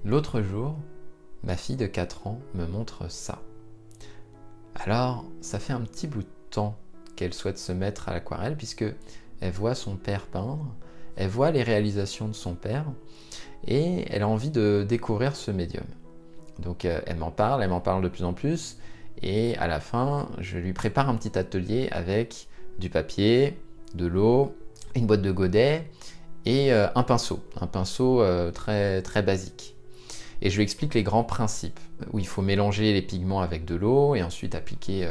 L'autre jour, ma fille de 4 ans me montre ça. Alors, ça fait un petit bout de temps qu'elle souhaite se mettre à l'aquarelle puisque elle voit son père peindre, elle voit les réalisations de son père et elle a envie de découvrir ce médium. Donc elle m'en parle de plus en plus et à la fin, je lui prépare un petit atelier avec du papier, de l'eau, une boîte de godets et un pinceau très, très basique. Et je lui explique les grands principes, où il faut mélanger les pigments avec de l'eau et ensuite appliquer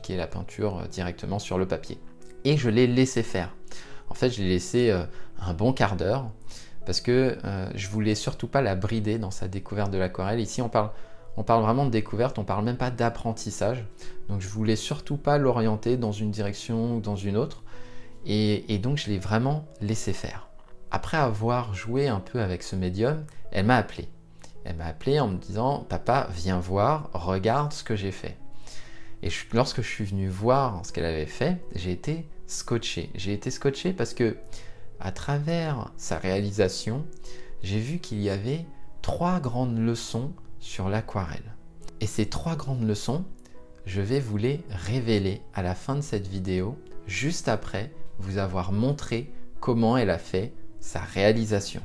la peinture directement sur le papier. Et je l'ai laissé faire. En fait, je l'ai laissé un bon quart d'heure parce que je voulais surtout pas la brider dans sa découverte de l'aquarelle. Ici, on parle vraiment de découverte, on parle même pas d'apprentissage. Donc, je voulais surtout pas l'orienter dans une direction ou dans une autre. Et donc, je l'ai vraiment laissé faire. Après avoir joué un peu avec ce médium, elle m'a appelé. Elle m'a appelé en me disant « Papa, viens voir, regarde ce que j'ai fait ». Et lorsque je suis venu voir ce qu'elle avait fait, j'ai été scotché. J'ai été scotché parce que, à travers sa réalisation, j'ai vu qu'il y avait 3 grandes leçons sur l'aquarelle. Et ces 3 grandes leçons, je vais vous les révéler à la fin de cette vidéo, juste après vous avoir montré comment elle a fait sa réalisation.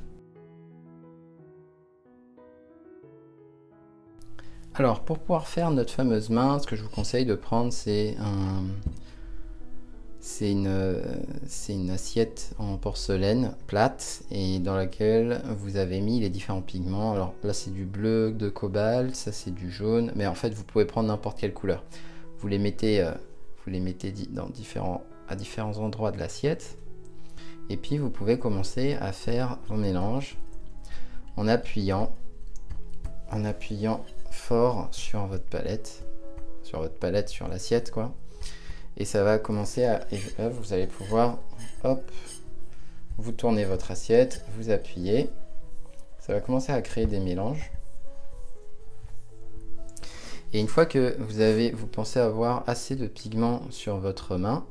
Alors, pour pouvoir faire notre fameuse main, ce que je vous conseille de prendre, c'est une assiette en porcelaine plate et dans laquelle vous avez mis les différents pigments. Alors là, c'est du bleu de cobalt, ça c'est du jaune, mais en fait, vous pouvez prendre n'importe quelle couleur. Vous les mettez à différents endroits de l'assiette et puis vous pouvez commencer à faire vos mélanges en appuyant fort sur votre palette, sur l'assiette quoi, et ça va commencer et là, vous allez pouvoir, hop, vous tournez votre assiette, vous appuyez, ça va commencer à créer des mélanges. Et une fois que vous pensez avoir assez de pigments sur votre main,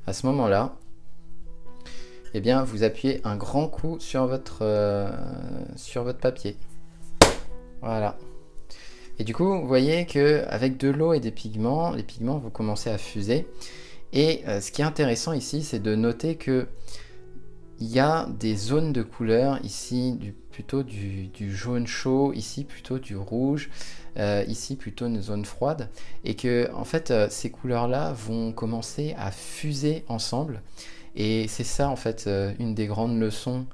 à ce moment-là, eh bien, vous appuyez un grand coup sur votre papier. Voilà. Et du coup, vous voyez qu'avec de l'eau et des pigments, les pigments vont commencer à fuser. Et ce qui est intéressant ici, c'est de noter qu'il y a des zones de couleurs, ici plutôt du jaune chaud, ici plutôt du rouge, ici plutôt une zone froide. Et que en fait, ces couleurs-là vont commencer à fuser ensemble. Et c'est ça en fait une des grandes leçons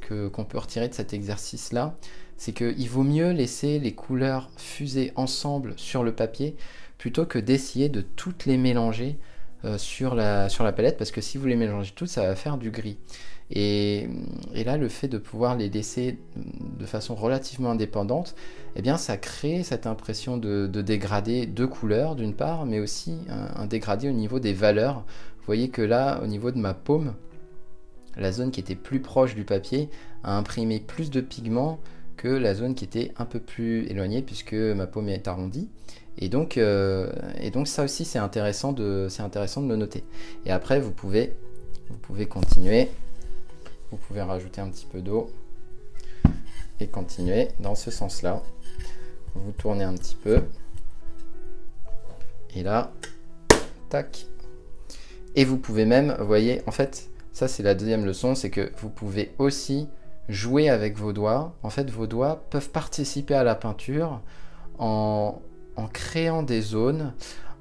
qu'on peut retirer de cet exercice-là. C'est qu'il vaut mieux laisser les couleurs fuser ensemble sur le papier plutôt que d'essayer de toutes les mélanger sur la palette, parce que si vous les mélangez toutes, ça va faire du gris. Et là, le fait de pouvoir les laisser de façon relativement indépendante, eh bien, ça crée cette impression de dégradé de couleurs d'une part, mais aussi un dégradé au niveau des valeurs. Vous voyez que là, au niveau de ma paume, la zone qui était plus proche du papier a imprimé plus de pigments que la zone qui était un peu plus éloignée puisque ma paume est arrondie. Et donc ça aussi c'est intéressant de le noter. Et après vous pouvez continuer, vous pouvez rajouter un petit peu d'eau et continuer dans ce sens là. Vous tournez un petit peu et là, tac. Et vous pouvez même, vous voyez, en fait ça c'est la deuxième leçon, c'est que vous pouvez aussi jouer avec vos doigts. En fait, vos doigts peuvent participer à la peinture en créant des zones,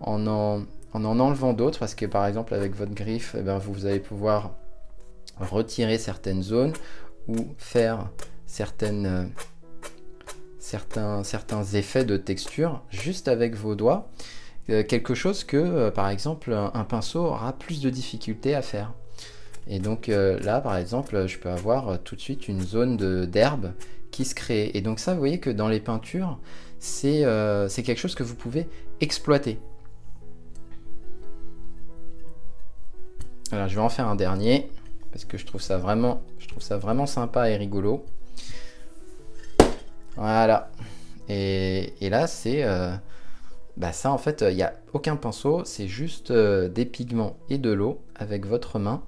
en enlevant d'autres, parce que par exemple avec votre griffe, eh bien, vous allez pouvoir retirer certaines zones ou faire certains effets de texture juste avec vos doigts, quelque chose que par exemple un pinceau aura plus de difficultés à faire. Et donc là, par exemple, je peux avoir tout de suite une zone d'herbe qui se crée. Et donc ça, vous voyez que dans les peintures, c'est quelque chose que vous pouvez exploiter. Alors, je vais en faire un dernier, parce que je trouve ça vraiment sympa et rigolo. Voilà. Et là, c'est... ça, en fait, il n'y a aucun pinceau, c'est juste des pigments et de l'eau avec votre main.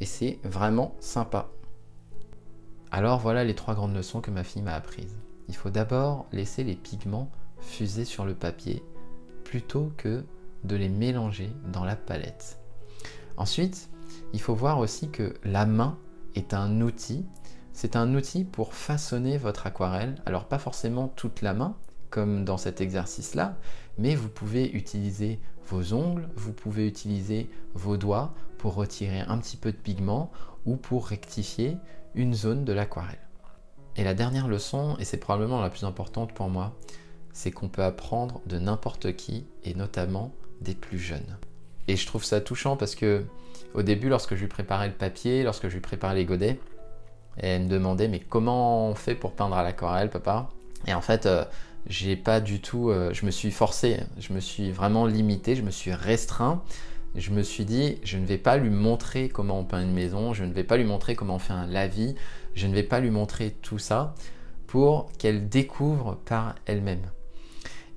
Et c'est vraiment sympa. Alors voilà les 3 grandes leçons que ma fille m'a apprises. il faut d'abord laisser les pigments fuser sur le papier plutôt que de les mélanger dans la palette. Ensuite, il faut voir aussi que la main est un outil. C'est un outil pour façonner votre aquarelle. Alors pas forcément toute la main, comme dans cet exercice-là, mais vous pouvez utiliser vos ongles, vous pouvez utiliser vos doigts pour retirer un petit peu de pigment ou pour rectifier une zone de l'aquarelle. Et la dernière leçon, et c'est probablement la plus importante pour moi, c'est qu'on peut apprendre de n'importe qui, et notamment des plus jeunes. Et je trouve ça touchant parce que au début, lorsque je lui préparais le papier, lorsque je lui préparais les godets, elle me demandait mais comment on fait pour peindre à l'aquarelle, papa? Et en fait, j'ai pas du tout, je me suis forcé, je me suis vraiment limité, je me suis restreint. Je me suis dit, je ne vais pas lui montrer comment on peint une maison, je ne vais pas lui montrer comment on fait un lavis, je ne vais pas lui montrer tout ça pour qu'elle découvre par elle-même.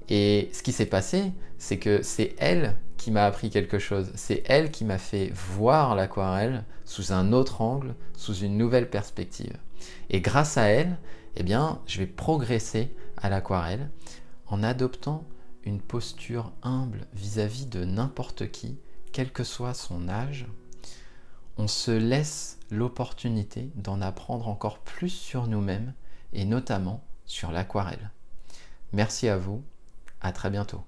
Et ce qui s'est passé, c'est que c'est elle qui m'a appris quelque chose. C'est elle qui m'a fait voir l'aquarelle sous un autre angle, sous une nouvelle perspective. Et grâce à elle, eh bien, je vais progresser à l'aquarelle en adoptant une posture humble vis-à-vis de n'importe qui, quel que soit son âge. On se laisse l'opportunité d'en apprendre encore plus sur nous-mêmes et notamment sur l'aquarelle. Merci à vous, à très bientôt.